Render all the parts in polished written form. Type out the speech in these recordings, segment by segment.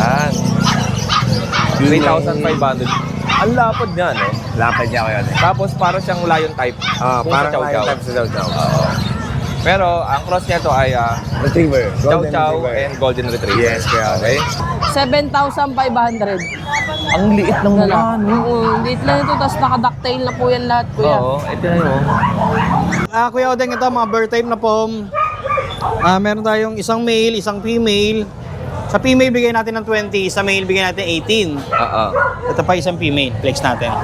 Yan. 3,500. Ang lapad niya, no? Lapad niya kaya. Tapos para siyang lion type. Kung Parang sa Chow lion Chow. type sa Chow Chow. Oo. Pero ang cross niya to ay Retriever. Chow Golden Chow Retriever. and Golden Retriever. Yes, kaya. Okay. 7,500. Ang liit ng mukha, no? Liit lang ito, tapos naka-ducktail na po yan lahat, kuya. Oo, ito na yun. Kuya Odeng, ito mga bird type na pom. Meron tayong isang male, isang female. Sa female bigay natin ng 20, sa male bigay natin 18. Oo. Ito pa isang female, flex natin.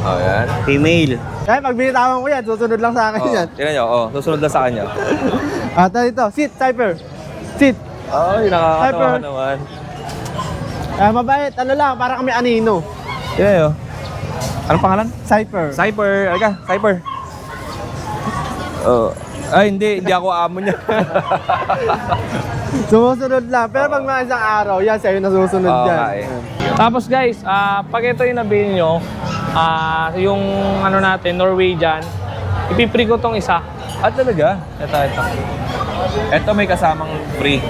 Oh, yan. Female. Kaya pag binitawan ko yan, susunod lang sa akin Oh, yan. tingnan nyo, susunod lang sa kanya. Ito, sit, Cypher. Sit. Ay, nakakatawa Hyper. naman. Mabait, ano lang, parang kami anino. Tingnan nyo. Anong pangalan? Cypher. Cypher. Alika, Cypher. Oh. Ay, hindi ako amo niya. Sumusunod lang. Pero pag mga isang araw, yan sa'yo nasusunod Oo, dyan. nga eh. Tapos guys, pag ito yung nabili nyo, yung ano natin, Norwegian, ipipre ko tong isa. At talaga? Ito. Ito may kasamang free.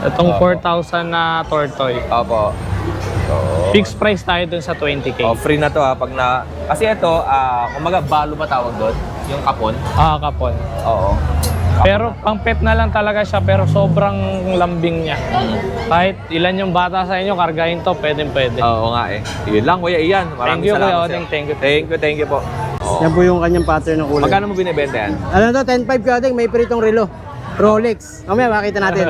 Itong Opo. 4,000 na tortoy. Opo. Oo. Fixed price tayo dun sa 20K. Oh, free na to ha. Pag na... Kasi ito, kumaga balo ba tawag doon? Yung kapon? Kapon. Oo. Pero pang pet na lang talaga siya, pero sobrang lambing niya. Kahit ilan yung bata sa inyo, kargahin to, pwede. Oo nga eh. Yun lang, Kuya Ian. Maraming Thank you, salamat Kuya sa'yo. Odeng. Thank you. Thank you po. Oo. Yan po yung kanyang pattern ng kulay. Magkano mo binibenta yan? Ano to, 10.5 ka Odeng, may pritong relo. Rolex. Mamaya makita natin.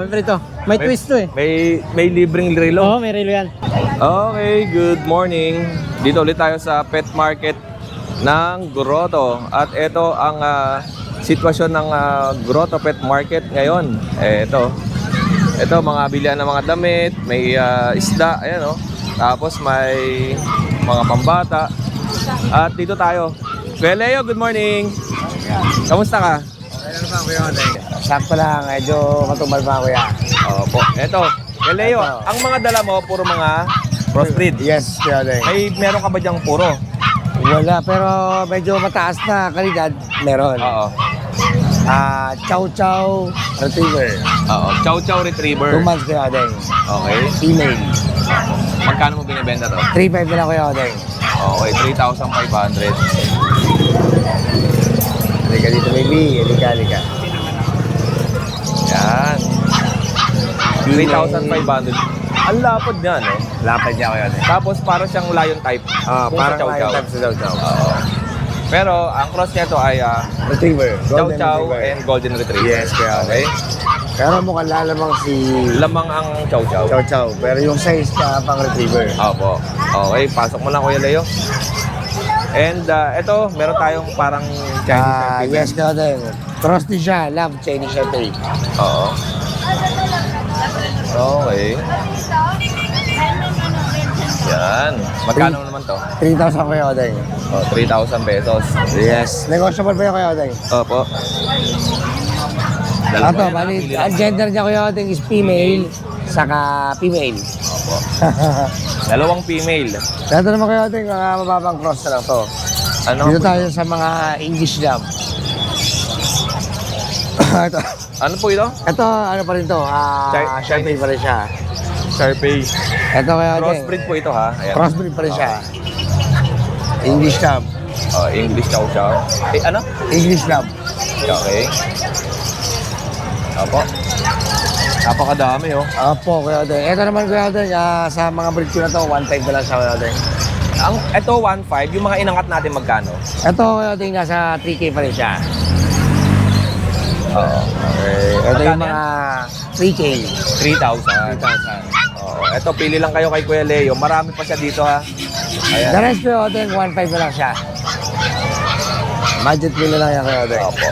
May prito. May twist to eh. May libreng relo. Oo, may relo yan. Okay, good morning. Dito ulit tayo sa pet market ng Grotto. At ito ang sitwasyon ng Grotto Pet Market ngayon. Ito mga bilihan ng mga damit, may isda, ayan oh. Tapos may mga pambata. At dito tayo. Kuya Leo, good morning. Kamusta ka? Ano pa, Kuya Odeng? Sakto lang, medyo katumal pa, Kuya. Opo. Ito, Kuya Leo, ang mga dala mo puro mga crossbreed. Yes, Kuya Odeng. Meron ka ba dyang puro? Wala, pero medyo mataas na kalidad. Meron. Oo. Chow Chow Retriever. Oo. Chow Chow 2 Retriever. months, Kuya Odeng. Okay. Female. Magkano mo binibenta to? 3.5 na lang, Kuya Odeng. Okay, 3,500. Halika dito, baby. Halika. Yan. 3,500. Ang lapad niya, no? Lapad niya, Kuya Odeng. Tapos para siyang lion type. Kung Parang sa Chow lion Chow. type sa Chow Chow. Oo. Pero ang cross niya to ay Retriever. Chow Golden Chow Retriever. and Golden Retriever. Yes, Kuya Okay. Odeng. Pero mukhang lalamang si Lamang ang Chow Chow. Chow Chow. Pero yung size niya pang Retriever. Opo. Okay, pasok mo lang, Kuya Leo. And ito, meron tayong parang Chinese Yes, Kuya Odeng. Cross din siya. Love Chinese Shepherd. Oo. Okay. Yan. Magkano naman to? 3,000, Kuya Odeng. 3,000 pesos. Yes. Negotiable ba yung Kuya Odeng? Opo. Ato, yan, bali, pili ang lang. gender niya Kuya Odeng is female, saka female. Opo. Dalawang female. Dito naman Kuya Odeng, mga mababang cross na lang to. Ano? Dito tayo sa mga English dam. ito, Ano po ito? ano pa rin to? Sharpie pa rin siya. Sharpei. Ito Kuya Odeng. Crossbreed po ito ha. Ayan. Crossbreed pa rin siya. English dam. English Chow Chow. Ano? English dam. Okay. Opo. Napakadami oh. Opo, Kuya Odeng. Ito naman Kuya Odeng, sa mga breed ko na to, 1.5 na lang siya Kuya Odeng. Ito 1.5, yung mga inangat natin magkano? Ito Kuya Odeng, nasa 3K pa rin siya. Oo. Okay. Ito yung Magkano mga 3K. 3,000. 3,000. Oo. Ito, pili lang kayo kay Kuya Leo. Marami pa siya dito ha. The Ayan. rest Kuya Odeng, 1.5 na lang siya. Budget meal na lang yan Kuya Odeng. Opo.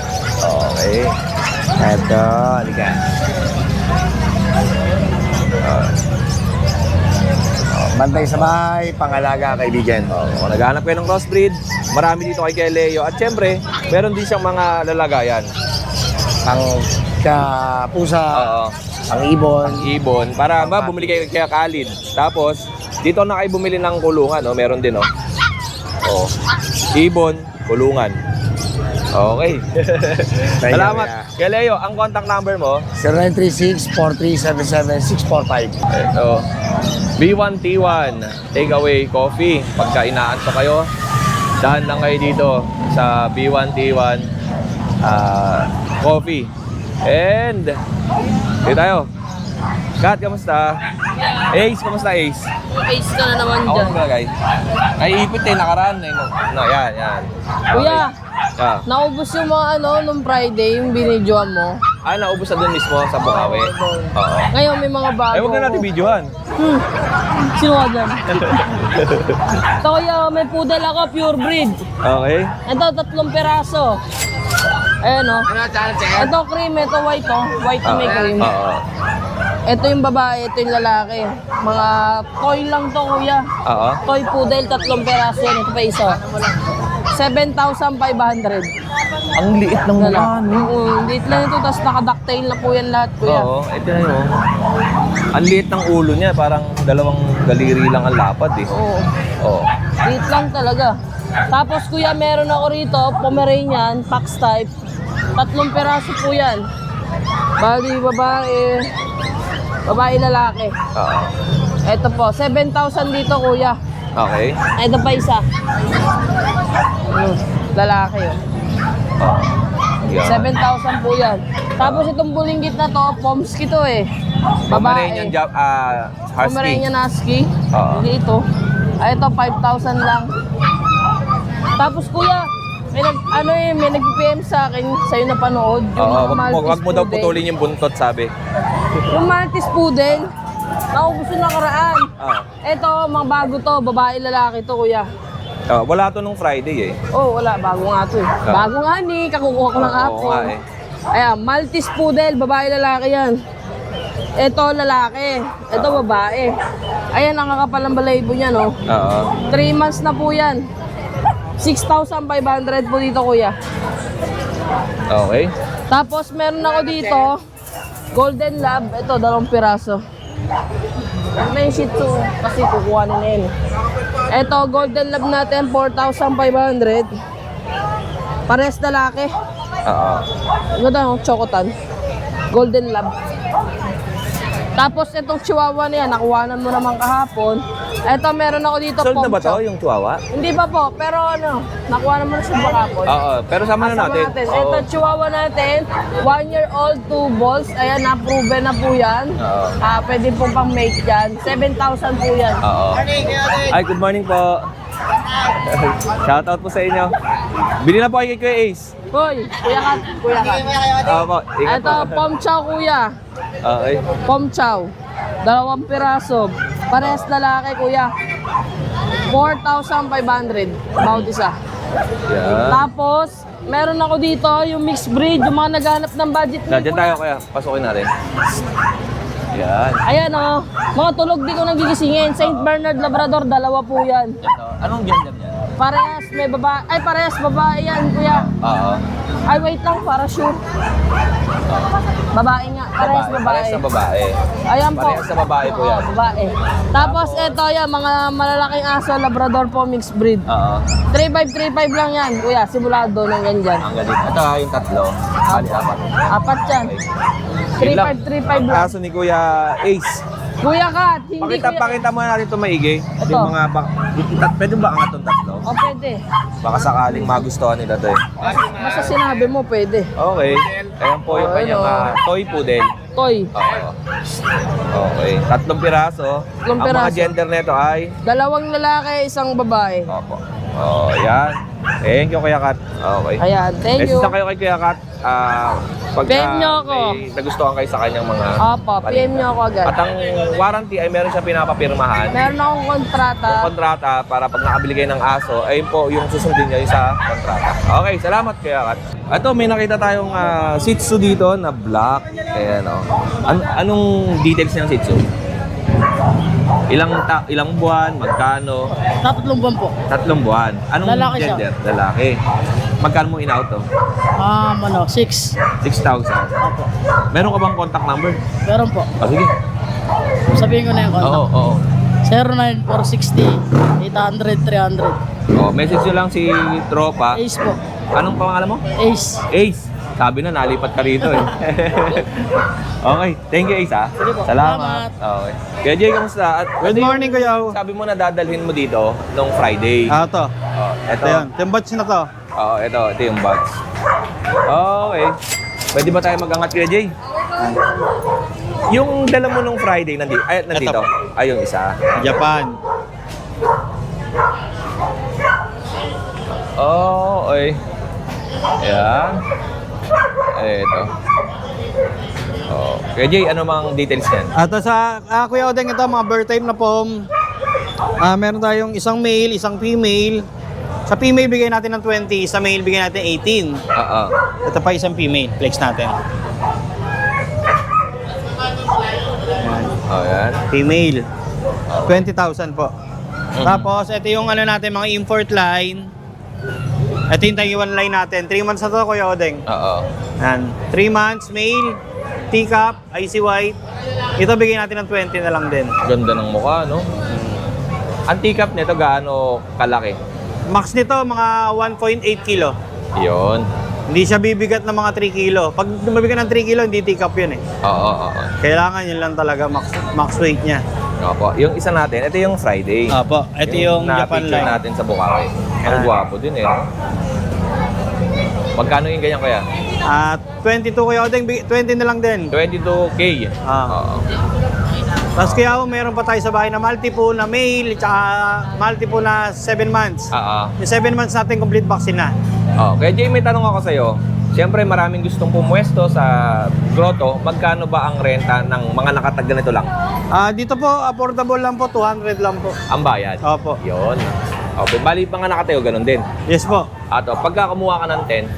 Okay. Ito, halika. Bantay sa bahay, pangalaga, kaibigan. Kung naghahanap kayo ng crossbreed, marami dito kay Kuya Leo. At syempre, meron din siyang mga lalagayan. Pang pusa, Oo. pang ibon. Ibon. Para bumili kayo kay Khalid. Tapos, dito na kayo bumili ng kulungan. No? Meron din, no? Oo. Ibon, kulungan. Okay. Thank you, Salamat. kuya. Kaya Leo, ang contact number mo, 0936-4377-645. ito, B1T1 Takeaway Coffee. Pagka inaanto kayo, dahan lang kayo dito sa B1T1 Coffee. And, dito tayo. Kat, kamusta? Ace, kamusta Ace? Face ka na naman Ako dyan. ang bagay. Naiipit nakaraan. No, yan, yan. Kuya, Ah, naubos yung mga nung Friday, yung binidyoan mo. naubos na dun mismo sa Bukawi. Oo. Ngayon may mga bago. Ay, huwag na natin videohan. Sino ka dyan? Ito kuya, may poodle ako, pure breed. Okay. Ito, 3 peraso. Ayan o. Ito cream, ito white o. White na may cream. Oo. Ito yung babae, ito yung lalaki. Mga toy lang to kuya. Oo. Toy poodle, 3 peraso yan. Ito pa isa. 7,500. Ang liit ng mukha, no? Liit lang ito, tapos naka-ducktail na po yan lahat kuya. Oo, ito na yun. Ang liit ng ulo niya, parang dalawang daliri lang ang lapad eh. Oo. Oo. Liit lang talaga. Tapos kuya, meron ako rito, Pomeranian, Pax type. 3 peraso po yan. Bali, babae lalaki. Oo. Ito po, 7,000 dito kuya. Okay. Ito pa isa. Lalaki oh. Oo. Yan. 7,000 po yan. Tapos itong bulinggit na to, Pomsky to eh. Pomeranian Babae. Husky. Pomeranian Husky. Oo. Hindi ito. Ay, ito 5,000 lang. Tapos kuya, may nag-PM sa akin, sa'yo na panood. Yung Oo, mga wag mo daw Maltese putulin yung buntot, sabi. Poodle. Yung Maltese Poodle, naubos yung nakaraan. Ah. Ito, mga bago to, babae lalaki to kuya. Wala to nung Friday eh. Oh, wala, bago nga to eh. Bago nga ni, kakukuha ko ng Oo hapon. nga eh. Ayan, Maltese Poodle, babae lalaki yan. Ito lalaki, ito babae. Ayan, ang kakapal ng balahibo niya, no? Oo. 3 months na po yan. 6,500 po dito, kuya. Okay. Tapos, meron ako dito, Golden Lab. Ito, 2 piraso. May Shih Tzu, kasi kukuha na yun. Ito, Golden Lab natin, 4,500. Pares lalaki. Oo. Ang ganda ng Chocotan. Golden Lab. Tapos itong Chihuahua na yan, nakuhanan mo naman kahapon. Ito, meron ako dito. Sold na ba Pomcho. to, yung Chihuahua? Hindi pa po, pero nakuha naman na siya kahapon. Oo, pero sama na natin. Ito, Chihuahua natin, 1-year-old, 2 balls. Ayan, na-proven na po yan. Oo. Pwede po pang mate yan. 7,000 po yan. Oo. Ay, good morning po. Shoutout po sa inyo. Bili na po kayo kay Kuya Ace. Hoy, Kuya Kat, Kuya Kat. Po, ingat Ito, po. Pom Chow, Kuya. Okay. Pom Chow. 2 piraso. Parehas lalaki, Kuya. 4,500. Bawat isa. Yan. Tapos, meron ako dito yung mixed breed, yung mga naghanap ng budget. Diyan tayo kaya. Pasukin natin. Yan. Ayan o, mga tulog di ko nagigisingin. St. Bernard Labrador, 2 po yan. Ito. Anong gender niya? Parehas, may babae. Ay, parehas babae yan, Kuya. Oo. Ay, wait lang, para sure. Babae nga, parehas babae. Parehas na babae. Ayan po. Parehas na babae po yan. Oo, babae. Tapos ito yan, mga malalaking aso, Labrador po, mixed breed. Oo. 3,535 lang yan, Kuya, simulado ng ganyan. Ang galing. Ito yung tatlo. Bali, apat. Apat yan. Yun lang. 3,535 lang. Aso ni Kuya Ace. Kuya Kat, hindi Pakita muna natin ito maigi. Ito. Yung mga pwede ba angat itong tatlo? O, pwede. Baka sakaling magustuhan nila ito eh. Basta sinabi mo, pwede. Okay. Ayan po yung kanyang toy poodle. Toy. Oo. Okay. 3 piraso. 3 Ang mga piraso. gender nito ay 2 lalaki, 1 babae. opo. Oh, yan. Thank you, Kuya Kat. Okay. Ayan, thank you. Message na kayo kay Kuya Kat. Pag PM niyo ako. may nagustuhan kayo sa kanyang mga Opo, PM niyo ako agad. At ang warranty ay meron siya pinapapirmahan. Meron akong kontrata. Yung kontrata para pag nakabili kayo ng aso, ayun po yung susundin niya yung sa kontrata. Okay, salamat Kuya Kat. Ito, may nakita tayong Shih Tzu dito na black. Ayan, oh. Anong details ng Shih Tzu? Ilang buwan, magkano? 3 buwan po. 3 buwan. Anong Lalaki siya. gender? Lalaki. Magkano mo in-out to? 6. 6,000. Opo. Meron ka bang contact number? Meron po. Sige. Sabihin ko na yung Oo, contact. oo. 09460 800 300. Oh, message nyo lang si Tropa. Ace po. Anong pangalan mo? Ace. Ace. Sabi na, nalipat ka rito eh. Okay, thank you Ace ha. Sige po. Salamat. Okay. Kaya Jay, kamusta? At Good ito yung morning, Kuya O. Sabi mo na dadalhin mo dito nung Friday. Ito. Oh, Ito yun. Yung batch na to. Oo, ito yung bags. Okay. Pwede ba tayo mag-angat kaya Jay? Yung dala mo nung Friday, nandito? Ito. Ay, yung isa. Japan. Oh, okay. Ayan. Ito. Oh. Kaya Jay, ano mang details yan? At sa Kuya Odeng, ito mga birth type na pom. Meron tayong isang male, isang female. Sa female bigay natin ng 20, sa male bigay natin 18. Oo. Ito pa isang female, flex natin. Oh, yan. Female. 20,000 po. Tapos ito yung ano natin, mga import line. Ito yung Taiwan line natin. 3 months na to, Kuya Odeng. Oo. Yan. 3 months, male, teacup, IC white. Ito bigay natin ng 20 na lang din. Ganda ng mukha, no? Ang teacup nito gaano kalaki? Max nito, mga 1.8 kilo. Yun. Hindi siya bibigat ng mga 3 kilo. Pag mabigat ng 3 kilo, hindi teacup yun eh. Oo. Kailangan yun lang talaga, max weight niya. Opo. Yung isa natin, ito yung Friday. Apo, ito yung Japan na-picture line. natin sa Boracay. Ang Yan. gwapo din eh. No? Magkano yung ganyan kaya? 22 Kuya Odeng, 20 na lang din. 22K. Oo. Tapos kaya meron pa tayo sa bahay na multiple na male, tsaka multiple na 7 months. Oo. Yung 7 months natin complete vaccine na. Oh, kaya Jay, may tanong ako sa'yo. Siyempre, maraming gustong pumwesto sa grotto. Magkano ba ang renta ng mga nakatag ganito lang? Dito po, affordable lang po, 200 lang po. Ang bayad? Opo. Yun. Okay, bali mga nakatayo, ganun din. Yes po. Ato, pagka kumuha ka ng 10,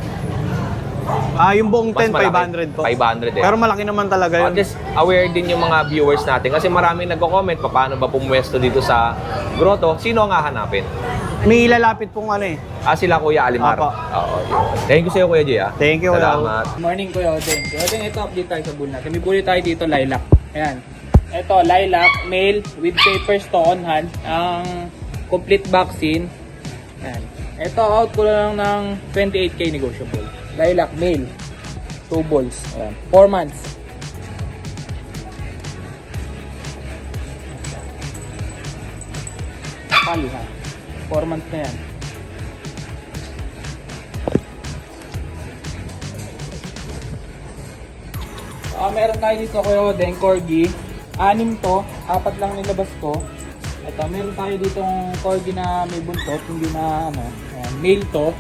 Yung buong mas 10, malaki. 500 po. 500 eh. Pero malaki naman talaga At yun. least aware din yung mga viewers natin kasi maraming nagko-comment paano ba pumwesto dito sa grotto. Sino ang hahanapin? May ilalapit pong ano eh. Sila Kuya Alimar. Apo. Oo, yun. Thank you sa'yo Kuya Jay. Thank you, Kuya. Salamat. Morning Kuya Odeng. Kuya Odeng, ito update tayo sa bull natin. May bully tayo dito, lilac. Ayan. Ito, lilac, male, with papers to on hand. Ang complete vaccine. Ayan. Ito, out ko lang ng 28K negotiable. Lilac, male. 2 balls. Ayan. 4 months. Pal ha. 4 months na yan. Meron tayo dito Kuya Odeng, Corgi. 6 to, 4 lang nilabas ko. Ito, meron tayo ditong Corgi na may buntot, hindi na ano, ayan, male to.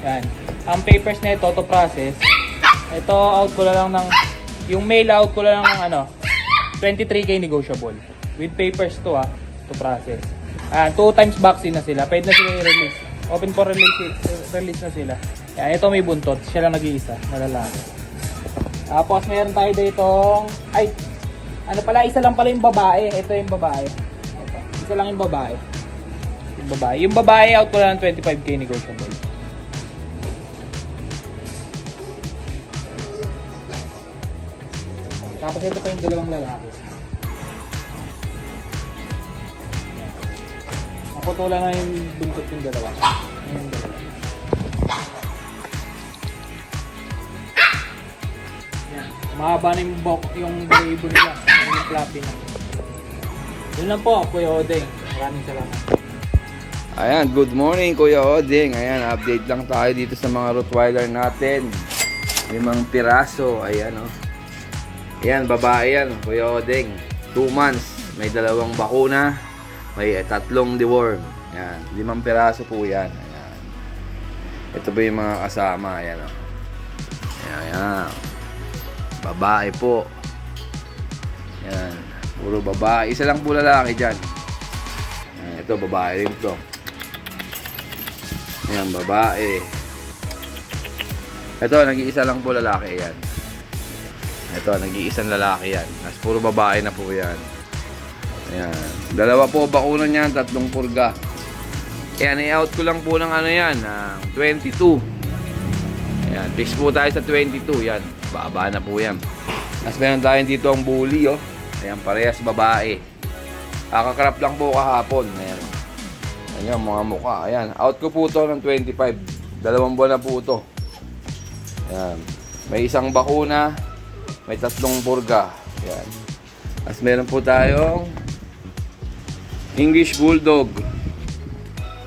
Ayan. Ang papers na ito to process. Ito out ko lang ng, yung male out ko lang ng ano, 23K negotiable. With papers to to process. Ayan, 2 times vaccine na sila. Pwede na sila i-release. Open for release na sila. Ayan, ito may buntot. Siya lang nag-iisa, na lalaki. Tapos meron tayo ditong, ay, ano pala, isa lang pala yung babae. Ito yung babae. Ito. Isa lang yung babae. Yung babae out ko lang ng 25K negotiable. Tapos ito pa yung dalawang lalaki. Naputulan na yung buntot yung dalawa. Yung dalawa. Mahaba na yung balahibo nila. Yung flappy na. Yun lang po, Kuya Odeng. Maraming salamat. Ayan, good morning Kuya Odeng. Ayan, update lang tayo dito sa mga Rottweiler natin. 5 piraso, ayan o. Ayan, babae yan, Kuya Odeng. 2 months, may 2 bakuna, may 3 deworm. Ayan, 5 piraso po yan. Ayan. Ito ba yung mga kasama, ayan o. Ayan. Babae po. Yan. Puro babae. Isa lang po lalaki dyan. Yan. Ito, babae rin to. Yan, babae. Ito, nag-iisa lang po lalaki yan. Ito, nag-iisang lalaki yan. Mas puro babae na po yan. Yan. 2 po bakuna niyan, 3 purga. Yan, i-out ko lang po ng ano yan, 22. Yan, fix po tayo sa 22. Yan. Baba na po yan. Tapos meron tayo dito ang bully, Ayan, parehas babae. Kakakrap lang po kahapon. Ayan. Ayan, mga mukha. Ayan, out ko po to ng 25. 2 buwan na po to. Ayan. May isang bakuna, may 3 purga. Ayan. Tapos meron po tayong English Bulldog.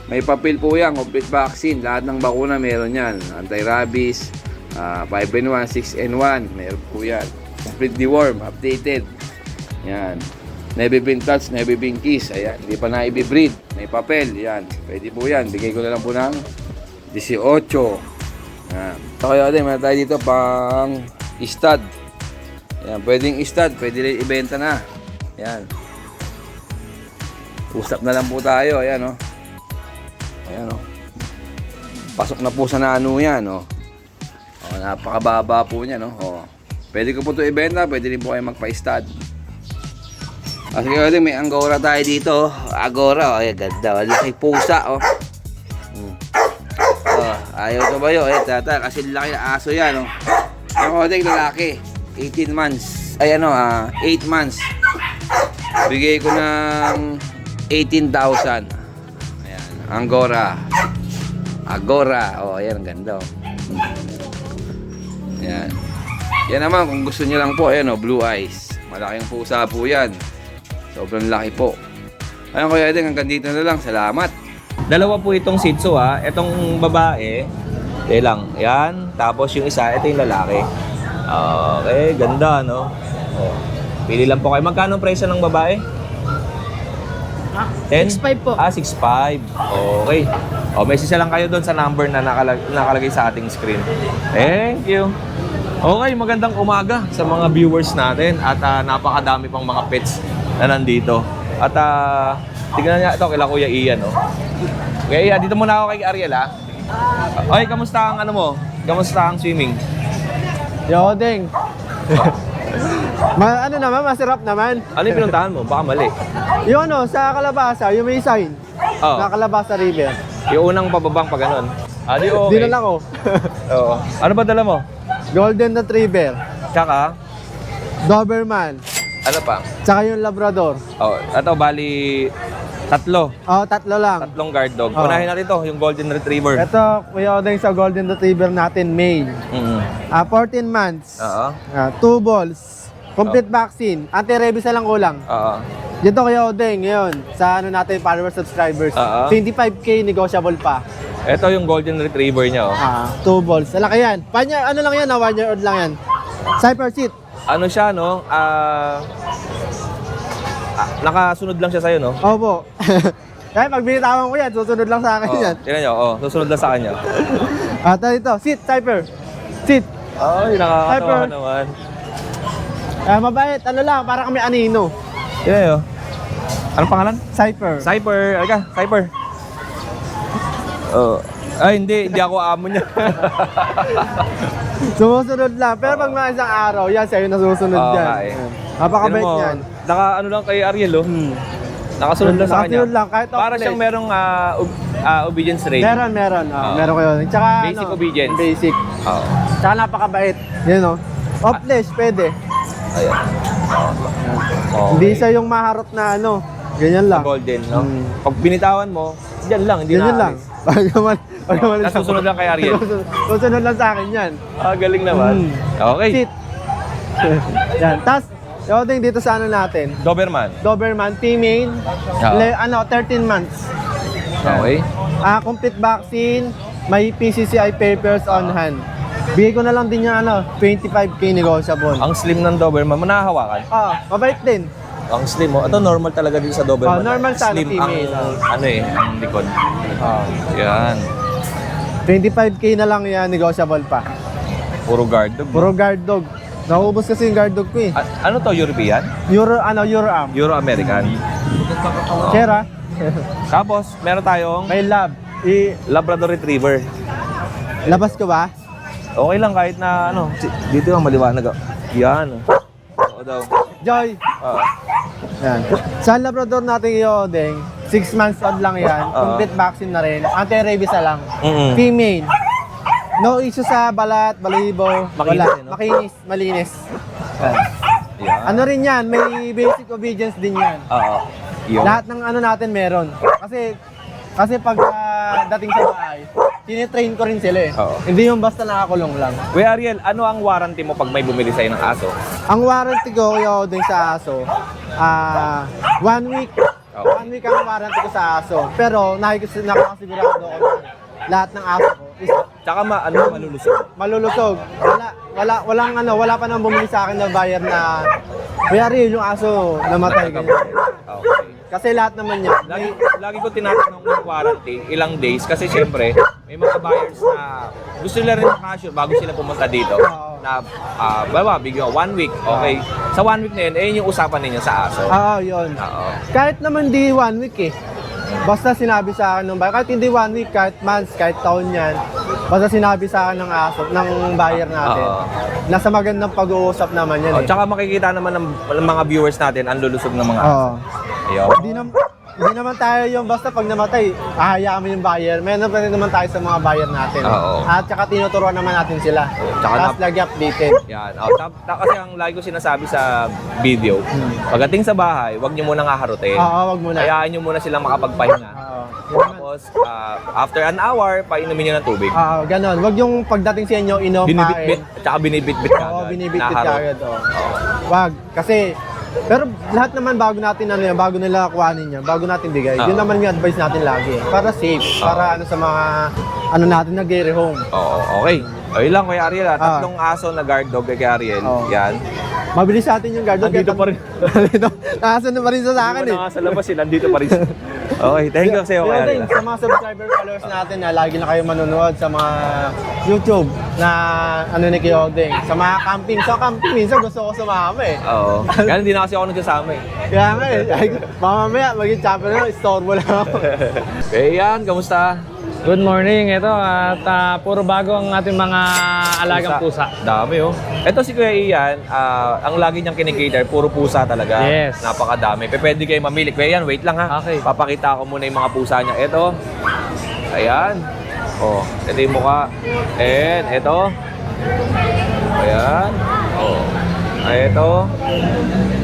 May papel po yan, complete vaccine. Lahat ng bakuna meron yan. Anti-rabies, 5-in-1, 6-in-1. Meron po yan. Complete deworm, updated. Yan. Never been touched, never been kissed. Ayan. Hindi pa na-i-breed. May papel. Yan. Pwede po yan. Bigay ko na lang po ng 18. Yan. So, kaya din, meron tayo dito pang stud. Yan. Pwedeng stud. Pwede rin ibenta na. Yan. Usap na lang po tayo. Ayan, oh. Ayan, oh. Pasok na po sa nano yan, oh. Oh, napakababa po niya, no? Oh. Pwede ko po ito ibenta, pwede rin po kayo magpa-stud. Kasi kaya may Angora tayo dito, oh. Agora, oh. Ay, ganda. Laki pusa, oh. Oh, ayaw to ba yun? Tata, kasi laki na aso yan, oh. Yung kodeng lalaki, 18 months. Ay, 8 months. Bigay ko ng 18,000. Angora. Agora. Oh, ayan, ang ganda. Oh. Yan. Yan naman, kung gusto niyo lang po, ayan, oh, blue eyes. Malaking pusa po yan. Sobrang laki po. Ayun, Kuya Edeng, hanggang dito na lang. Salamat. Dalawa po itong Shih Tzu ha. Itong babae, lang. Yan. Tapos yung isa, ito yung lalaki. Okay, ganda, no? Oh. Pili lang po kayo. Magkano ang presyo ng babae? 10? 6'5" po. 6'5". Okay. O, message lang kayo doon sa number na nakalagay sa ating screen. Thank you. Okay, magandang umaga sa mga viewers natin at napakadami pang mga pets na nandito. At tignan niya ito kila Kuya Ian, no? Kuya Ian, dito muna ako kay Ariel, ha? Okay, kamusta ang Kamusta ang swimming? Yo, Deng. Ano naman, masarap naman. Ano yung pinuntahan mo? Baka mali. Yung sa Kalabasa, yung may sign. Oh. Na Kalabasa River. Yung unang pababang pa ganun. Di okay. Di na lang ako. Oo. Ano ba dala mo? Golden Retriever. Tsaka, Doberman. ano pa? Tsaka yung Labrador. Oh, ito bali 3. Oh, 3 lang. 3 guard dog. Oh. Unahin natin to, yung Golden Retriever. Ito, Kuya Odeng, sa Golden Retriever natin, male. 14 months. Oo. 2 balls. Complete vaccine. Anti-rabies na lang kulang. Oo. Dito Kuya Odeng, ngayon, sa natin, followers, subscribers. Oo. 25K, negotiable pa. Ito yung Golden Retriever niya, oh. 2 balls. Alaki yan. Ano lang yan, 1 year old lang yan. Cyper seat. Ano siya, no? Nakasunod lang siya sa'yo, no? Opo. Kaya pag binitawan ko yan, susunod lang sa akin Oh, yan. tingnan nyo, susunod lang sa kanya. At ito, seat, Cyper. Seat. Ay, nakakatawa Hyper. naman. Mabait, lang, para kami anino. Tingnan nyo. Anong pangalan? Cyper. Cyper. Alika, Cyper. Oh. Ay, hindi ako amo niya. Sumusunod lang. Pero pag mga isang araw, yan, sa'yo nasusunod Oo, yan. nga eh. Napakabait Tingnan mo, yan. Ano lang kay Ariel, oh. Nakasunod lang sa kanya. Nakasunod lang, kahit Para off siyang place. merong obedience training. Meron. Oo. Meron kayo. Tsaka, Basic obedience. Basic. Oo. Tsaka napakabait. Yan, no? Off place, pwede. Ayan. Okay. Hindi siya yung maharot na ganyan lang. Golden, no? Mm. Pag binitawan mo, diyan lang, hindi Ganyan lang. Nasusunod lang kay Ariel. Susunod lang sa akin yan. Galing naman. Okay. Sit. Yan. Tapos, yung dito sa natin, Doberman. Doberman, female, Oo. 13 months. Okay. Complete vaccine, may PCCI papers on hand. Bigay ko na lang din yung 25K negotiable. Ang slim ng Doberman, mo nahahawakan. Mabait din. Ang slim mo. Ito normal talaga din sa Doberman. Normal sa slim female. ang ang likod. Yan. 25K na lang yan, negotiable pa. Puro guard dog. Puro guard dog. Naubos kasi yung guard dog ko eh. Ano to, European? Euro-am. Euro-American. Kera, Tapos, meron tayong may lab. Labrador Retriever. Labas ko ba? Okay lang kahit na dito lang maliwanag. Yan. Oo daw. Joy. Yan. Sa Labrador natin yung 6 months old lang yan. Complete vaccine na rin. Anti-rabies na lang. Female. No issue sa balat, balahibo. Makinis, Wala. no? Makinis, malinis. Yan. Yan. Rin yan, may basic obedience din yan. Oo. Yun. Lahat ng natin meron. Kasi Kasi pag dating sa bahay, tinitrain ko rin sila eh. Oo. Hindi yung basta nakakulong lang. Kuya Ariel, ano ang warranty mo pag may bumili sa'yo ng aso? Ang warranty ko yung din sa aso, 1 week. Okay. 1 week ang warranty ko sa aso. Pero nakakasigurado ako na lahat ng aso ko is Tsaka malulusog. malulusog. Wala pa nang bumili sa akin na buyer na Kuya Ariel, yung aso namatay ganyan. Okay. Kasi lahat naman niya, Lagi ko tinatanong ng warranty, ilang days, kasi siyempre, may mga buyers na gusto nila rin makasure bago sila pumunta dito. Na, bigyan 1 week, okay. Sa 1 week na yun, yung usapan ninyo sa aso. yun. Oo. Kahit naman di 1 week eh. Basta sinabi sa akin ng buyer, kahit hindi 1 week, kahit months, kahit taon yan, basta sinabi sa akin ng aso, ng buyer natin. Oo. Nasa magandang pag-uusap naman yan eh. Tsaka makikita naman ng mga viewers natin ang lulusog ng mga aso. Oo. Ayun. Hindi naman tayo yung basta pag namatay, ahayaan mo yung buyer. Meron pa rin naman tayo sa mga buyer natin. Oo. At saka tinuturuan naman natin sila. Tsaka Tapos lagi updated. Yan. Kasi ang lagi ko sinasabi sa video, pagdating sa bahay, huwag nyo munang haharutin. Oo, wag muna. Hayaan nyo muna silang makapagpahinga. Oo. Tapos, after an hour, painumin nyo ng tubig. Ganon. Wag yung pagdating sa inyo, inom, Binibitbit, tsaka binibitbit ka Oo, agad. binibitbit Naharot. ka agad. Wag. Kasi, pero lahat naman bago natin bago nila kuhanin yan, bago natin bigay. Oo. Yun naman yung advice natin lagi. Para safe, para sa mga natin nag-rehome. Oo, okay. Ayun lang, Kuya Ariel. Tatlong aso na guard dog kay Ariel. Oo. Yan. Mabilis sa atin yung guard dog. Nandito pa rin. Dito. Nakasan na pa rin sa akin eh. Sa labas, nandito pa rin. Okay, thank you sa'yo, Kuya Kaya Ariel. din, sa mga subscriber followers natin na lagi na kayo manonood sa mga YouTube na ni Kiyodeng. Sa mga camping. Sa camping, minsan gusto ko sumama eh. Oo. Kaya hindi na kasi ako nagsasama eh. Kaya nga eh. Ay, mamamaya, maging chopper na, istorbo lang ako. Okay, yan. Kamusta? Good morning. Ito at puro bago ang ating mga alagang pusa. Dami oh. Ito si Kuya Ian, ang lagi niyang kinikater, puro pusa talaga. Yes. Napakadami. Pwede kayo mamili. Kuya Ian, wait lang ha. Okay. Papakita ko muna yung mga pusa niya. Ito. Ayan. Oh, ito yung mukha. And ito. Ayan. Oh. Ay, ito.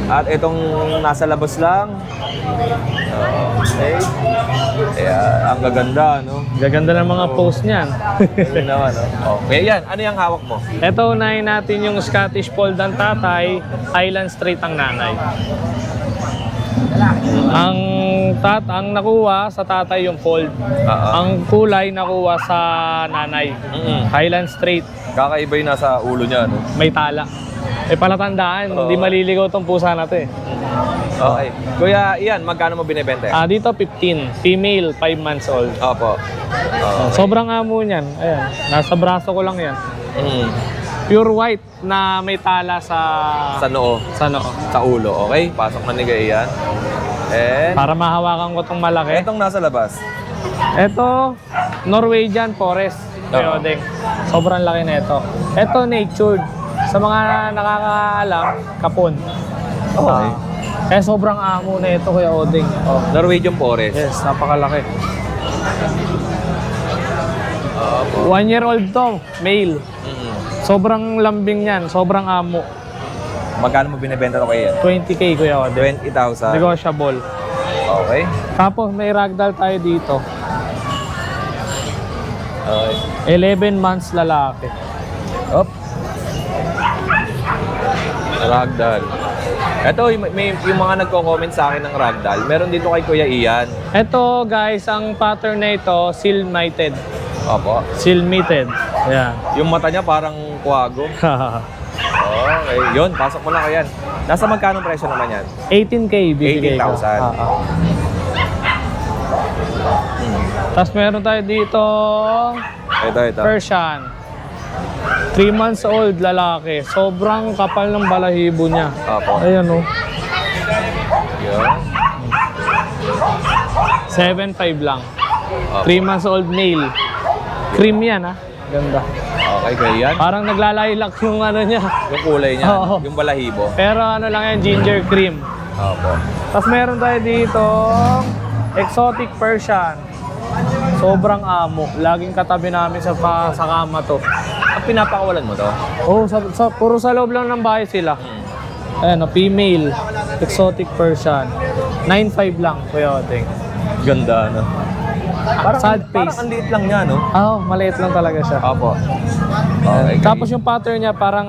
At itong nasa labas lang. Okay. Ayan, ang gaganda, no? Gaganda ng mga post niyan. Ganun naman, no? Oh, Kuya Ian, ano yung hawak mo? Ito, unahin natin yung Scottish Fold ang tatay, Highland Straight ang nanay. Ang nakuha sa tatay yung fold. Ang kulay nakuha sa nanay. Highland Straight. Kakaiba yung nasa ulo niya, no? May tala. Palatandaan, hindi maliligaw tong pusa na to eh. Okay. Kuya Ian, magkano mo binibenta? Dito 15, female, 5 months old. Opo. Sobrang amo niyan. Ayan, nasa braso ko lang yan. Mm. Pure white na may tala sa Sa noo, noo. sa ulo, okay? Pasok na ni Kuya Ian. And Para mahawakan ko tong malaki. etong nasa labas. Ito, Norwegian Forest. Kayodeng. Sobrang laki na ito. Ito, natured. Sa mga nakakaalam, kapon. Okay. Kaya sobrang amo na ito, Kuya Oding. Norwegian Forest. Yes, napakalaki. 1 year old to, male. Mm. Sobrang lambing yan, sobrang amo. Magkano mo binibenta to Kuya Ian? 20K, Kuya Oding. 20,000. Negotiable. Okay. Tapos may ragdoll tayo dito. Okay. 11 months lalaki. Up. Ragdoll. Ito, yung mga nagko-comment sa akin ng ragdoll, meron dito kay Kuya Ian. Ito guys, ang pattern na ito, seal mated. Opo. Seal mated. Ayan. Yung mata niya parang kuwago. Okay. Yun, pasok mo na Kuya Ian. Nasa magkano presyo naman yan? 18K bibigay ko. 18,000. Tapos meron tayo dito Ito. Persian. 3 months old lalaki. Sobrang kapal ng balahibo niya. Opo. Ayan o. Yun. 7.5 lang. Opo. 3 months old male. Cream yan ha. Ganda. Okay, Kuya Ian. Parang naglalaylak yung ano niya. Yung kulay niya, Oo. yung balahibo. Pero ano lang yan, ginger cream. Opo. Tapos meron tayo dito exotic Persian. Sobrang amo. Laging katabi namin sa kama to. Ang pinapakawalan mo to? Oh, puro sa loob lang ng bahay sila. Ayan, female, exotic Persian. 9.5 lang, Kuya Oteng. Ganda, no? Parang face. ang liit lang niya, no? Oo, maliit lang talaga siya. Opo. Okay. Tapos yung pattern niya parang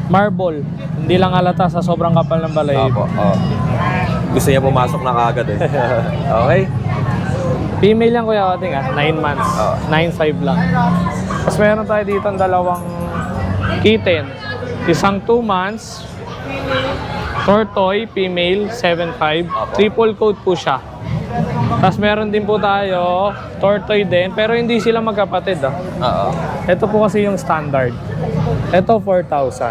marble. Hindi lang halata sa sobrang kapal ng balahibo. Opo. Oh. Gusto niya pumasok na kaagad eh. Okay. Female yan Kuya Oding 9 months. 9.5 lang. Tapos meron tayo dito ang dalawang kitten. Isang 2 months. Tortoise, female, 7.5. Triple coat po siya. Tapos meron din po tayo, tortoise din, pero hindi sila magkapatid. Oo. Ito po kasi yung standard. Ito 4,000.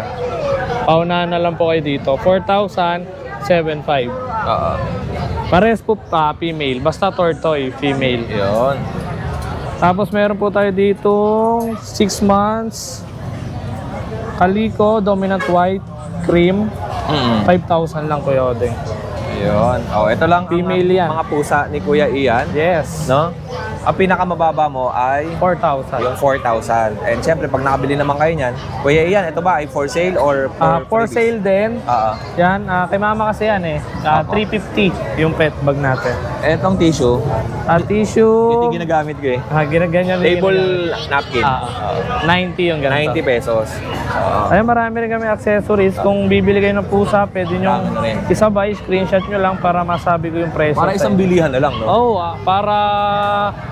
Paunahan na lang po kayo dito. 4,000, 7.5. Oo. Pares po female, basta tortoise, female. Yun. Tapos meron po tayo dito 6 months. Kaliko, dominant white, cream. 5,000 lang Kuya Oding. Yun. Oh, ito lang Female yan. mga pusa ni Kuya Ian. Yes. No? Ang pinakamababa mo ay 4,000. yung 4,000. And syempre, pag nakabili naman kayo niyan, Kuya Ian, ito ba ay for sale or For freebies? sale din. Oo. Yan, kay mama kasi yan eh. 350 yung pet bag natin. Etong tissue, Tissue. ito yung ginagamit ko eh. Ginaganyan din. Table napkin. 90 yung ganito. 90 pesos. Oo. Ay, marami rin kami accessories. Kung bibili kayo ng pusa, pwede nyo Marami na rin. isabay, screenshot nyo lang para masabi ko yung presyo. Para isang bilihan na lang, no? Oo, para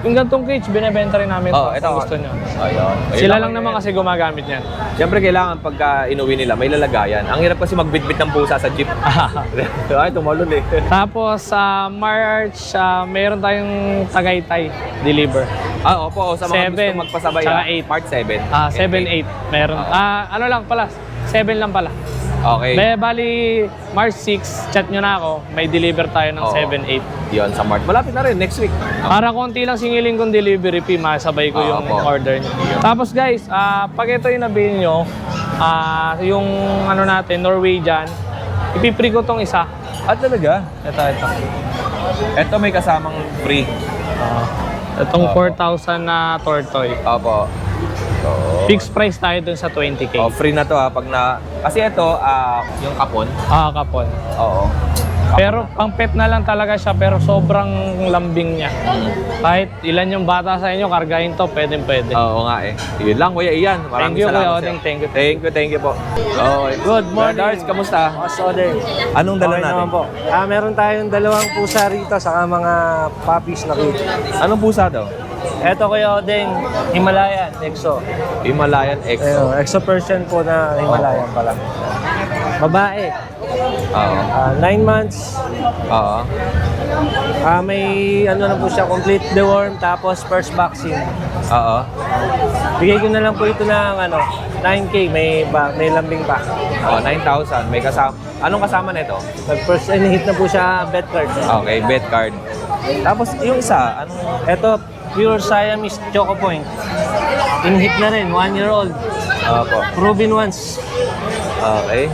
yung gantong cage, binibenta rin namin Oh, kung ito. gusto nyo. Ayun. Sila lang naman kasi gumagamit yan. Siyempre, kailangan pagka inuwi nila, may lalagayan. Ang hirap kasi magbitbit ng pusa sa jeep. Ay, tumalon eh. Tapos sa March, meron tayong Tagaytay deliver. Opo, sa mga 7, gusto magpasabay. tsaka 8. Part 7. 7, 8 meron. Ano lang pala, 7 lang pala. Okay. Bali, March 6, chat nyo na ako. May deliver tayo ng Oo. 7, 8. Yun, sa March. Malapit na rin, next week. Para konti lang singiling kong delivery fee, masabay ko yung Opo. order nyo. Tapos guys, pag ito yung nabili nyo, yung ano natin, Norwegian, ipipre ko tong isa. At talaga, Ito. eto may kasamang free. Itong Opo. 4,000 na tortoise. Opo. So, Fixed price tayo dun sa 20K. free na to ha, pag na... Kasi ito, yung kapon. Kapon. Oo. Pero pang pet na lang talaga siya, pero sobrang lambing niya. Kahit ilan yung bata sa inyo, kargahin to, pwede. Oo nga eh. Yun lang, Kuya Ian. Maraming Thank you, salamat Kuya sa'yo. Oding. Thank you po. Okay. Good morning. Brother Dars, kamusta? Oding. Anong dala Okay natin? naman po. Meron tayong dalawang pusa rito saka mga puppies na cute. Anong pusa daw? Eto Kuya Oding, Himalayan, EXO. Himalayan EXO. EXO Persian po na Himalayan pala. Babae, Oo. 9 months. Oo. May ano na po siya, complete deworm tapos first vaccine. Oo. Bigay ko na lang po ito ng 9K, may lambing pa. 9,000. May kasama. Anong kasama nito? Nag-first and hit na po siya bet card. Okay, bet card. Tapos yung isa, anong... Ito, pure Siamese Choco Point. In-hit na rin, 1 year old. Opo. Proven once. Okay.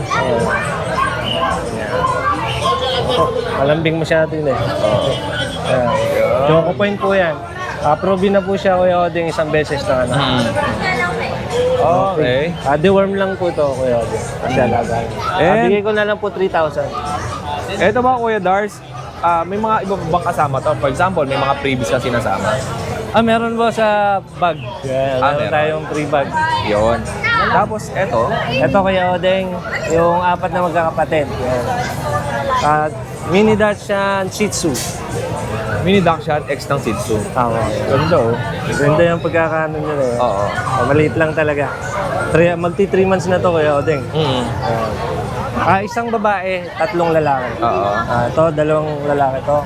Malambing masyado yun eh. Ayan. Choco Point po yan. Proven na po siya Kuya Oding isang beses na Okay. deworm lang po ito Kuya Oding. Kasi alagaan. And- Bigay ko na lang po 3,000. Ito ba, Kuya Dars? May mga iba bang kasama to? For example, may mga previous na sinasama. Meron po sa bag. Meron meron. tayong free bag. Yun. Tapos, ito. Ito Kuya Oding, yung 4 na magkakapatid. Yan. Mini Dachshund Shih Tzu. Mini Dachshund X ng Shih Tzu. Tama. Ganda oh. Ganda yung pagkakaano nyo na eh. Oo. Maliit lang talaga. Magti 3 months na to Kuya Oding. Mm. Isang babae, 3 lalaki. Oo. Ito, 2 lalaki to.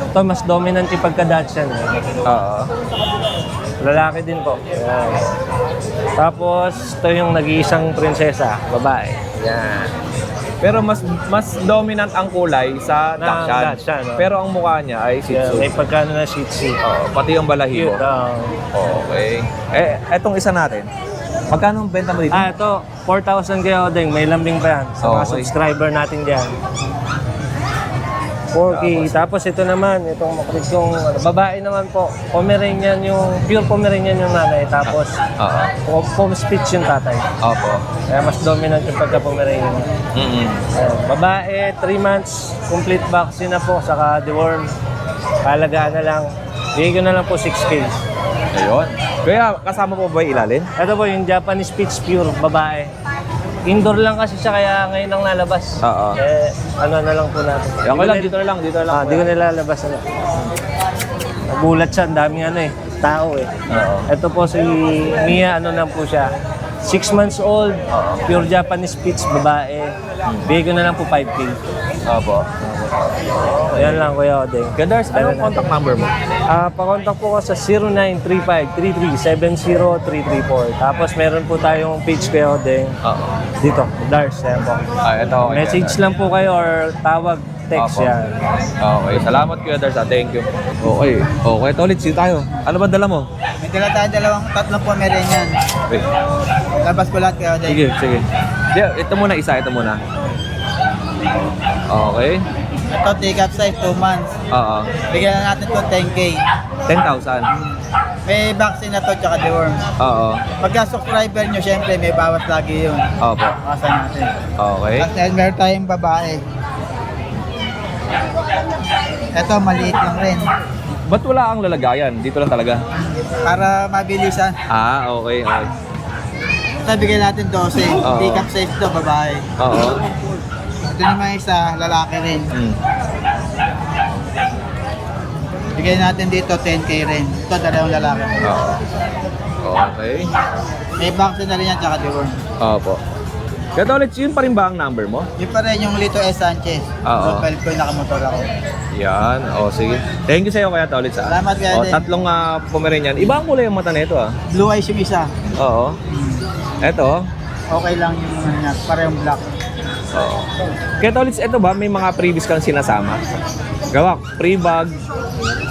Ito, mas dominant yung pagka-Dachshund. Oo. Lalaki din po. Yan. Tapos, ito yung nag-iisang prinsesa, babae. Yan. Pero mas dominant ang kulay sa Na Dachshund. Dachshund, oh. Pero ang mukha niya ay Shih Yan, Tzu. may pagkano na Shih Tzu. Oo, pati yung balahibo. Cute. Okay. Etong isa natin. Magkano ang benta mo dito? Ito, 4,000 kayo Odeng. May lambing pa yan sa mga Okay. subscriber natin dyan. 4K. Tapos ito naman, itong makulit kong babae naman po. Pomeranian yung, pure Pomeranian yung nanay. Tapos, Oo. Pom Spitz yung tatay. Opo. Kaya mas dominant yung pagka-Pomeranian. Mm-mm. Ayan. Babae, 3 months, complete vaccine na po, saka deworm. Palagaan na lang. Bigay ko na lang po 6K. Ayun. Kaya kasama po ba yung ilalim? Ito po yung Japanese Spitz Pure, babae. Indoor lang kasi siya kaya ngayon lang nalabas. Oo. Ano na lang po natin. Okay lang, dito na lang. Di ko nilalabas. Nagulat siya, ang daming tao eh. Oo. Ito po si Mia, ano lang po siya. 6 months old, pure Japanese Spitz, babae. Bigay ko na lang po 5K. Opo. Ayan lang Kuya Odeng. Gandars, anong contact number mo? Pa-contact po ko sa 0935-33-70334. Tapos meron po tayong page Kuya Odeng. Oo. Dito, Dars. Ayan po. Ito. Okay, Message lang po kayo or tawag, text Opo. yan. Okay, salamat Kuya Dars. Thank you. Okay. Okay, Tolit, sino tayo? Ano ba dala mo? May dala tayo tatlong Pomeranian. Wait. Labas ko lahat kayo. Sige. Ito muna isa, ito muna. Okay. Ito, take up size, 2 months. Oo. Bigyan na natin ito 10K. 10,000. May vaccine na to, tsaka deworm. Oo. Pagka subscriber nyo, syempre may bawas lagi yun. Opo. Kasa natin. Okay. Tapos meron tayong babae. Ito, maliit lang rin. Ba't wala ang lalagayan? Dito lang talaga. Para mabilisan. Okay. Ito, bigyan natin 12. Oo. Take up size to, babae. Oo. Ito naman isa, lalaki rin. Mm. Bigyan natin dito 10K rin. Ito, dalawang lalaki. Oo. Okay. May vaccine na rin yan, tsaka deworm. Opo. Kaya Tolit, yun pa rin ba ang number mo? Yung pa rin yung Lito S. Sanchez. Oo. Profile ko yung nakamotor ako. Yan. Sige. Thank you sa'yo Kaya Tolit. Salamat, Kuya Eden. Tatlong Pomeranian. Iba ang kulay yung mata nito Blue eyes yung isa. Oo. Eto. Okay lang yung ano niya, parehong black. Oo. Kaya Tolit, eto ba may mga previous kang sinasama? Gawak, pre-bag.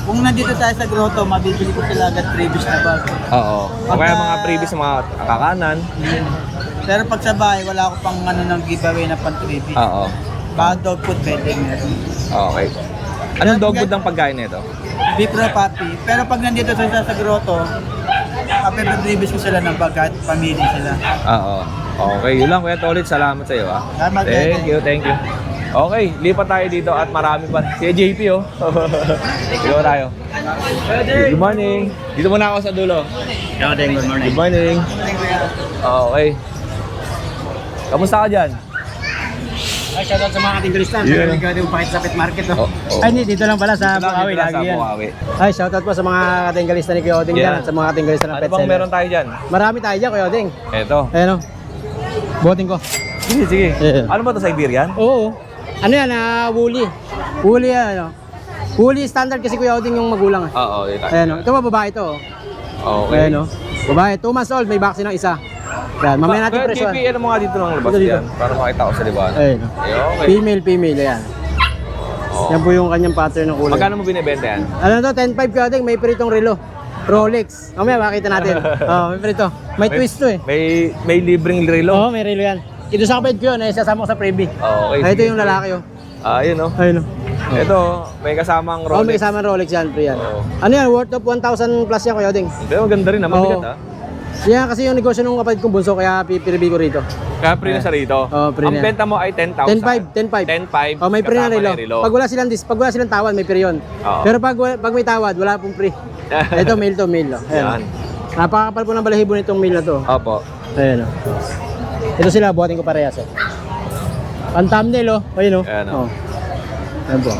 Kung nandito tayo sa grotto, mabibili ko sila agad previous na bag. Oo. O kaya mga previous na mga kakanan. Pero pag sa bahay, wala ako pang ano ng giveaway na pang previous. Oo. Baka dog food pwede meron. Okay. Anong dog food ang pagkain nito? Beef raw puppy. Pero pag nandito sila sa grotto, previous ko sila ng bag at pamili sila. Oo. Okay, yun lang Kuya Tolit. Salamat sa iyo Salamat, Thank you. Okay, lipat tayo dito at marami pa. Si JP Dito tayo. Good morning. Dito muna ako sa dulo. Good morning. Okay. Kamusta ka dyan? Ay, shoutout sa mga ating Kristan. Yeah. Ikaw din pakita sa pet market. Oh. Ay, hindi. Dito lang pala sa Bukawi. Dito lang Lagi sa yan. Bukawi. Ay, shoutout po sa mga katinggalista ni Kuya Oding Yeah. dyan at sa mga katinggalista ng Ano pet bang seller. meron tayo dyan? Marami tayo dyan, Kuya Oding. Eto. Ayan o. Boting ko. Sige. Yeah. Ano ba to, Siberian? Oo. Ano yan? Woolly. Woolly yan, ano. Woolly standard kasi Kuya Oding yung magulang. Oo, dito. Ayan o. Ito ba babae ito? Okay. Ayan o. Babae. 2 months old. May vaccine ng isa. Yan. Mamaya natin Kuya presyon. JP, ano mga dito ng labas Dito. yan? Para makita ko sa liban. Ayan o. Okay. Female. Ayan. Oo. Yan po yung kanyang pattern ng kulay. Magkano mo binibenta yan? Ano to? 10.5 Kuya Oding. May pritong relo. Rolex. Mamaya makita natin. May prito. May twist to eh. May libreng relo. Oo, may relo yan. Ito sa kapatid ko yun, sasama ko sa freebie. Okay. Ito sige, yung sige. lalaki oh. Ayun oh. Ayun oh. Ito, may kasamang Oo, Rolex. may kasama Rolex yan, pre yan. Oo. Ano yan, worth of 1,000 plus yan, Kuya Oding. Pero maganda rin naman, Oo. bigat Yan kasi yung negosyo ng kapatid kong bunso, kaya pipiribi ko rito. Kaya pre na siya rito. Oo, pre Ang na. benta mo ay 10,000. 10.5. Oh, may pre na kasama relo. Pag wala silang tawad, may pre yun. Oo. Pero pag may tawad, wala pong pre. Ito, mail to, mail. Oh. Yan. Napakapal po ng balahibo nitong mail na to. Opo. Ayan oh. Ito sila, buhatin ko parehas oh. Ang thumbnail oh. Ayun oh. Ayan, oh. Ayan po.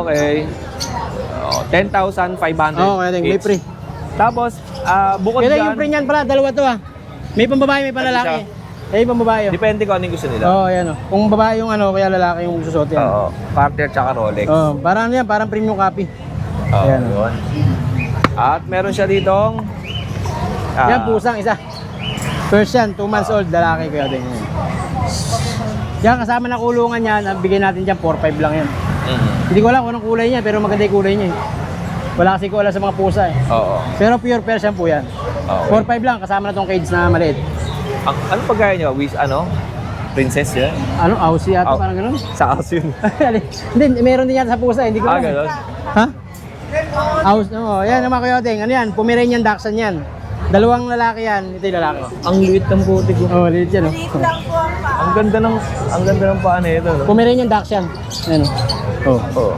Okay. 10,500 Oo, kaya may each. pre. Tapos, bukod Kaya dyan, yung pre niyan pala, dalawa to ah. May pambabae, may panlalaki. May pambabae oh. depende kung anong gusto nila. Oo, ayan oh. Kung babae yung ano, kaya lalaki yung susuot yan. Oo. Cartier tsaka Rolex. Oh, parang ano yan, parang premium copy. Oo, Ayan. yun. At meron siya ditong Yan, pusang isa. First yan, 2 months old, lalaki kaya din yan. Yan, kasama na kulungan yan, ang bigay natin dyan, 4-5 lang yan. Hindi ko alam kung anong kulay niya, pero maganda yung kulay niya eh. Wala kasi ko alam sa mga pusa eh. Oo. Pero pure Persian po yan. Okay. 4-5 lang, kasama na tong cage na maliit. Ano pagkaya nyo? Princess yan? Ano, Aussie ata, Au- parang ganun. Sa house yun. Hindi, meron din yan sa pusa, hindi ko alam. Ganun. Ha? Aus, no, yan, mga Kuya Oding. Ano yan? Pomeranian Dachshund yan. Dalawang lalaki yan. Ito yung lalaki. Ang liit ng putik ko. Oh, liit yan, oh. Ang ganda ng paa na ito. No? Pomeranian Dachshund. Ayan, oh. Oh.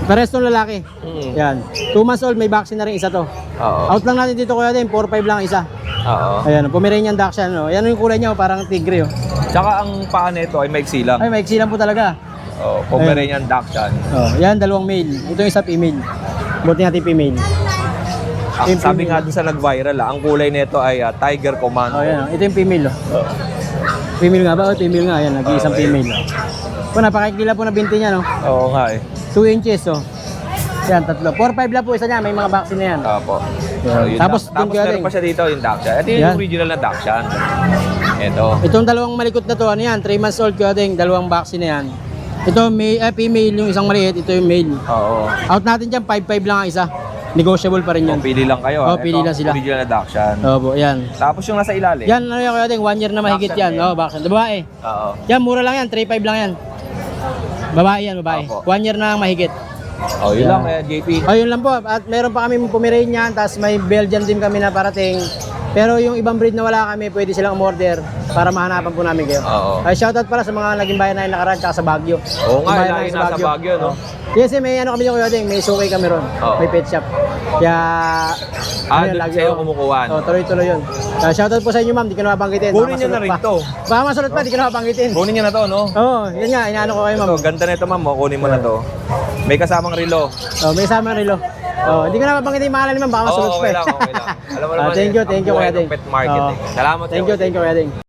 Pares tong lalaki. Yan. 2 months old, may vaccine na rin isa to. Oo. Out lang natin dito Kuya Odeng, 4-5 lang isa. Oo. Ayan, Pomeranian Dachshund. Oh. Yan yung kulay niya, oh, parang tigre. Oh. Tsaka ang paa nito ay maiksi lang. Ay, maiksi lang po talaga. Oh, Pomeranian Dachshund. Oh, yan, 2 male. Ito yung isa female. Buti natin female. Ang sabi nga dun sa nag-viral, ang kulay nito ay Tiger Commando. Oh, yan. Oh. Ito yung female. Oh. Female nga ba? Oh, female nga. Yan, nag-iisang female. Oh. Po, napakaikila po na binti niya, no? Oo nga eh. 2 inches, oh. Yan, 3. 4-5 lang po isa niya. May mga vaccine na yan. Opo. Yan. Yun Tapos, lang. Tapos Kuya meron Odeng. pa siya dito yung Dachshund. Ito yung Yan. original na Dachshund. Ito. Itong 2 malikot na to, ano yan? 3 months old, Kuya Odeng. 2 vaccine na yan. Ito, female, yung isang maliit. Ito yung male. Oo. Out natin dyan, 5-5 lang ang isa. Negotiable pa rin Oh, yun. pili lang kayo. Oh, Ito, pili lang sila. Original na Dachshund. Opo, yan. Tapos yung nasa ilalim. Yan, ano yan, Kuya Odeng? 1 year na mahigit yan. Vaccine. Oh, vaccine. Babae. Oo. Yan, mura lang yan. 3-5 lang yan. Babae yan, babae. Opo. 1 year na mahigit. Oh, yun Yan. lang JP. Ayun lang po. At meron pa kami Pomeranian, tapos may Belgian din kami na parating. Pero yung ibang breed na wala kami, pwede silang umorder para mahanapan po namin kayo. Oo. Ay, shoutout pala sa mga naging bayan namin nakaraan, tsaka sa Baguio. Oo nga, Yung bayan lagi namin nasa Baguio, no? Yes, may ano kami yung Kuya Odeng, may sukay kami ron. Oo. May pet shop. Kaya, Doon sa'yo kumukuhaan. Oh, tuloy-tuloy yun. Shoutout po sa inyo, ma'am, di ko na mabanggitin. Kunin Baka niyo na masulot rin pa. to. Baka masulot pa, di ko na mabanggitin. Kunin niyo na to, no? Oo, yun nga, inaano ko kayo, ma'am. Ito, ganda nito, ma'am. Kunin mo na to. May kasamang relo. Oh, may sama relo. Oh, hindi ko na mabanggitin yung pangalan ni ma'am, baka masulot pa. Okay lang, okay lang. Alam mo naman, Thank you, ang Kuya buhay ng Odeng. pet market. Oo. Salamat Thank you, Kuya Odeng.